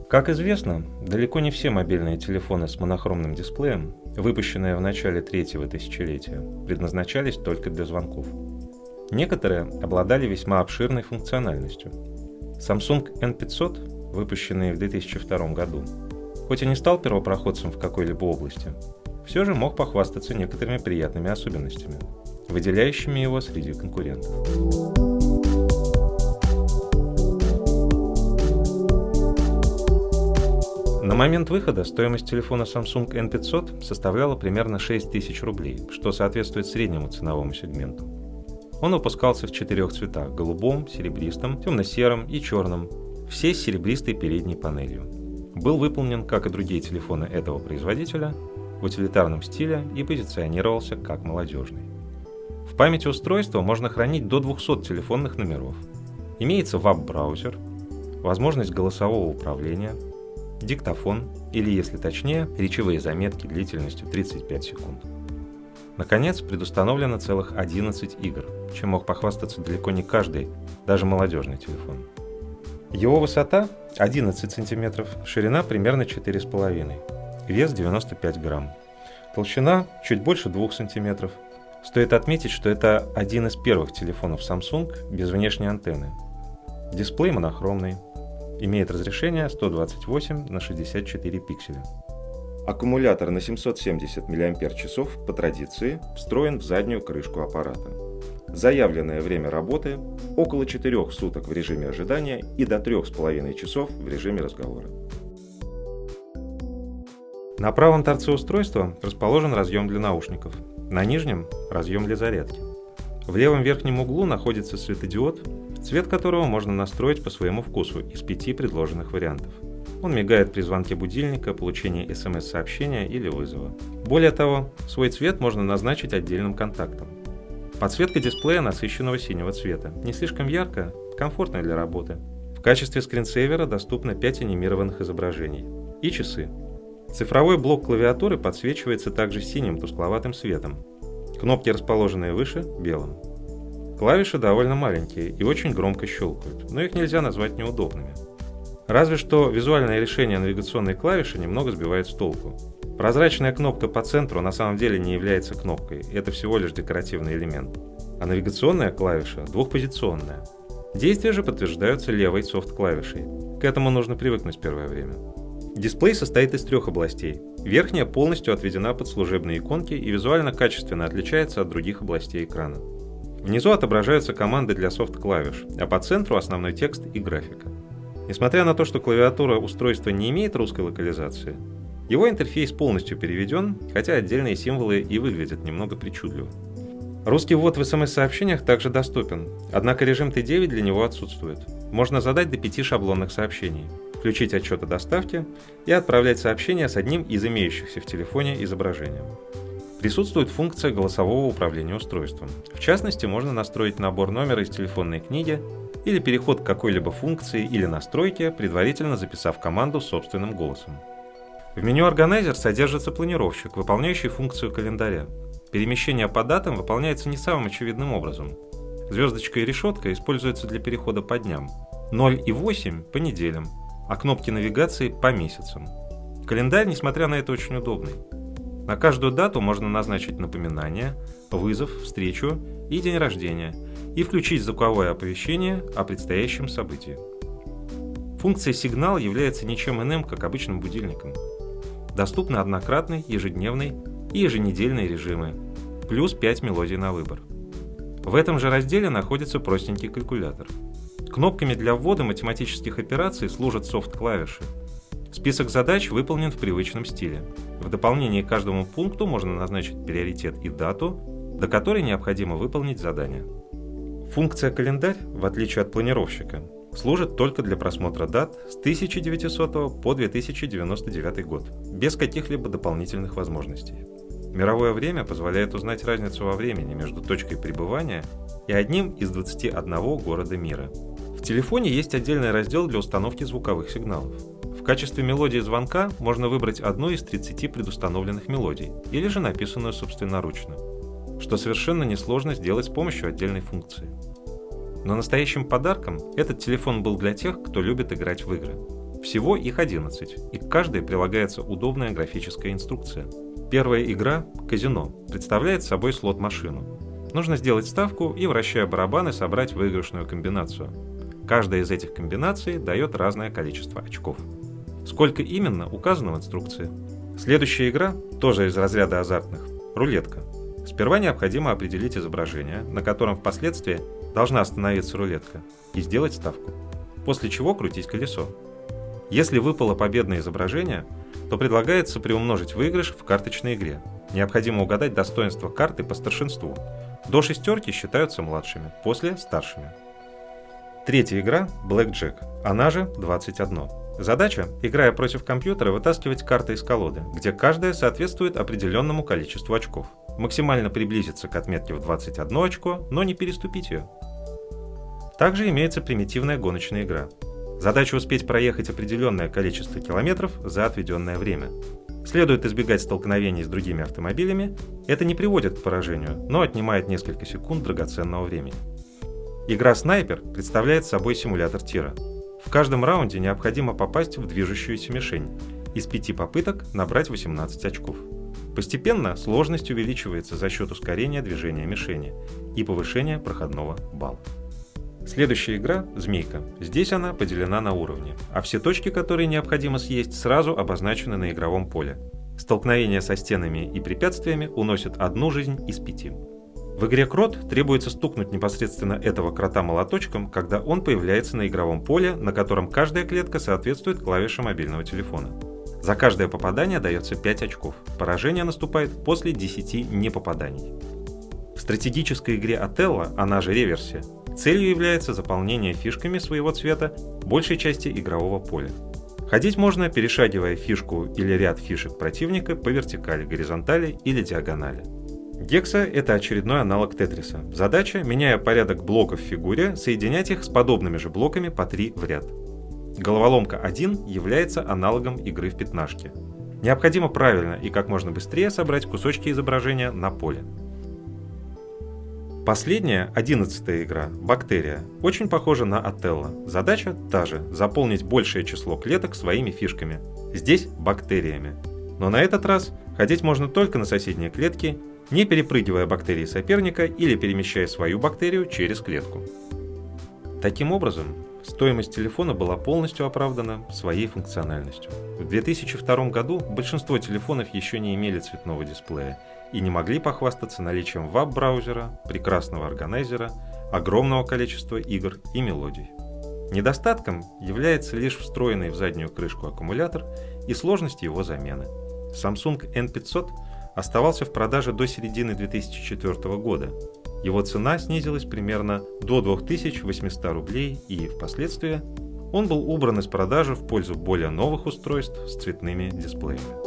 Как известно, далеко не все мобильные телефоны с монохромным дисплеем, выпущенные в начале третьего тысячелетия, предназначались только для звонков. Некоторые обладали весьма обширной функциональностью. Samsung N500, выпущенный в 2002 году, хоть и не стал первопроходцем в какой-либо области, все же мог похвастаться некоторыми приятными особенностями, выделяющими его среди конкурентов. На момент выхода стоимость телефона Samsung N500 составляла примерно 6000 рублей, что соответствует среднему ценовому сегменту. Он выпускался в 4 цветах – голубом, серебристом, темно-сером и черном, все с серебристой передней панелью. Был выполнен, как и другие телефоны этого производителя, в утилитарном стиле и позиционировался как молодежный. В памяти устройства можно хранить до 200 телефонных номеров. Имеется веб-браузер, возможность голосового управления, диктофон или, если точнее, речевые заметки длительностью 35 секунд. Наконец, предустановлено целых 11 игр, чем мог похвастаться далеко не каждый, даже молодежный телефон. Его высота 11 см, ширина примерно 4,5 вес 95 грамм, толщина чуть больше 2 см. Стоит отметить, что это один из первых телефонов Samsung без внешней антенны. Дисплей монохромный. Имеет разрешение 128 на 64 пикселя. Аккумулятор на 770 мАч по традиции встроен в заднюю крышку аппарата. Заявленное время работы – около 4 суток в режиме ожидания и до 3,5 часов в режиме разговора. На правом торце устройства расположен разъем для наушников, на нижнем – разъем для зарядки. В левом верхнем углу находится светодиод, цвет которого можно настроить по своему вкусу из 5 предложенных вариантов. Он мигает при звонке будильника, получении СМС-сообщения или вызова. Более того, свой цвет можно назначить отдельным контактом. Подсветка дисплея насыщенного синего цвета, не слишком яркая, комфортная для работы. В качестве скринсейвера доступно 5 анимированных изображений. И часы. Цифровой блок клавиатуры подсвечивается также синим тускловатым светом. Кнопки, расположенные выше, белым. Клавиши довольно маленькие и очень громко щелкают, но их нельзя назвать неудобными. Разве что визуальное решение навигационной клавиши немного сбивает с толку. Прозрачная кнопка по центру на самом деле не является кнопкой, это всего лишь декоративный элемент. А навигационная клавиша двухпозиционная. Действия же подтверждаются левой софт-клавишей. К этому нужно привыкнуть первое время. Дисплей состоит из 3 областей. Верхняя полностью отведена под служебные иконки и визуально качественно отличается от других областей экрана. Внизу отображаются команды для софт-клавиш, а по центру основной текст и графика. Несмотря на то, что клавиатура устройства не имеет русской локализации, его интерфейс полностью переведен, хотя отдельные символы и выглядят немного причудливо. Русский ввод в СМС-сообщениях также доступен, однако режим Т9 для него отсутствует. Можно задать до 5 шаблонных сообщений, включить отчет о доставке и отправлять сообщения с одним из имеющихся в телефоне изображением. Присутствует функция голосового управления устройством. В частности, можно настроить набор номера из телефонной книги или переход к какой-либо функции или настройке, предварительно записав команду собственным голосом. В меню Organizer содержится планировщик, выполняющий функцию календаря. Перемещение по датам выполняется не самым очевидным образом. Звездочка и решетка используются для перехода по дням, 0 и 8 по неделям, а кнопки навигации по месяцам. Календарь, несмотря на это, очень удобный. На каждую дату можно назначить напоминание, вызов, встречу и день рождения, и включить звуковое оповещение о предстоящем событии. Функция «Сигнал» является ничем иным, как обычным будильником. Доступны однократный, ежедневный и еженедельные режимы, плюс 5 мелодий на выбор. В этом же разделе находится простенький калькулятор. Кнопками для ввода математических операций служат софт-клавиши. Список задач выполнен в привычном стиле. В дополнение к каждому пункту можно назначить приоритет и дату, до которой необходимо выполнить задание. Функция «Календарь», в отличие от планировщика, служит только для просмотра дат с 1900 по 2099 год, без каких-либо дополнительных возможностей. Мировое время позволяет узнать разницу во времени между точкой пребывания и одним из 21 города мира. В телефоне есть отдельный раздел для установки звуковых сигналов. В качестве мелодии звонка можно выбрать одну из 30 предустановленных мелодий, или же написанную собственноручно, что совершенно несложно сделать с помощью отдельной функции. Но настоящим подарком этот телефон был для тех, кто любит играть в игры. Всего их 11, и к каждой прилагается удобная графическая инструкция. Первая игра «Казино» представляет собой слот-машину. Нужно сделать ставку и, вращая барабаны, собрать выигрышную комбинацию. Каждая из этих комбинаций дает разное количество очков. Сколько именно, указано в инструкции. Следующая игра, тоже из разряда азартных, рулетка. Сперва необходимо определить изображение, на котором впоследствии должна остановиться рулетка, и сделать ставку. После чего крутить колесо. Если выпало победное изображение, то предлагается приумножить выигрыш в карточной игре. Необходимо угадать достоинство карты по старшинству. До шестерки считаются младшими, после – старшими. Третья игра – Blackjack, она же 21. Задача, играя против компьютера, вытаскивать карты из колоды, где каждая соответствует определенному количеству очков. Максимально приблизиться к отметке в 21 очко, но не переступить ее. Также имеется примитивная гоночная игра. Задача успеть проехать определенное количество километров за отведенное время. Следует избегать столкновений с другими автомобилями, это не приводит к поражению, но отнимает несколько секунд драгоценного времени. Игра «Снайпер» представляет собой симулятор тира. В каждом раунде необходимо попасть в движущуюся мишень, из 5 попыток набрать 18 очков. Постепенно сложность увеличивается за счет ускорения движения мишени и повышения проходного балла. Следующая игра – «Змейка». Здесь она поделена на уровни, а все точки, которые необходимо съесть, сразу обозначены на игровом поле. Столкновения со стенами и препятствиями уносят 1 жизнь из 5. В игре «Крот» требуется стукнуть непосредственно этого крота молоточком, когда он появляется на игровом поле, на котором каждая клетка соответствует клавише мобильного телефона. За каждое попадание дается 5 очков. Поражение наступает после 10 непопаданий. В стратегической игре «Отелло», она же реверсия, целью является заполнение фишками своего цвета большей части игрового поля. Ходить можно, перешагивая фишку или ряд фишек противника по вертикали, горизонтали или диагонали. Гекса – это очередной аналог Тетриса. Задача, меняя порядок блоков в фигуре, соединять их с подобными же блоками по 3 в ряд. Головоломка 1 является аналогом игры в пятнашки. Необходимо правильно и как можно быстрее собрать кусочки изображения на поле. Последняя, 11-я игра, «Бактерия», очень похожа на «Отелло». Задача та же – заполнить большее число клеток своими фишками. Здесь – бактериями. Но на этот раз ходить можно только на соседние клетки, не перепрыгивая бактерии соперника или перемещая свою бактерию через клетку. Таким образом, стоимость телефона была полностью оправдана своей функциональностью. В 2002 году большинство телефонов еще не имели цветного дисплея и не могли похвастаться наличием веб-браузера, прекрасного органайзера, огромного количества игр и мелодий. Недостатком является лишь встроенный в заднюю крышку аккумулятор и сложность его замены. Samsung N500 оставался в продаже до середины 2004 года. Его цена снизилась примерно до 2800 рублей и, впоследствии, он был убран из продажи в пользу более новых устройств с цветными дисплеями.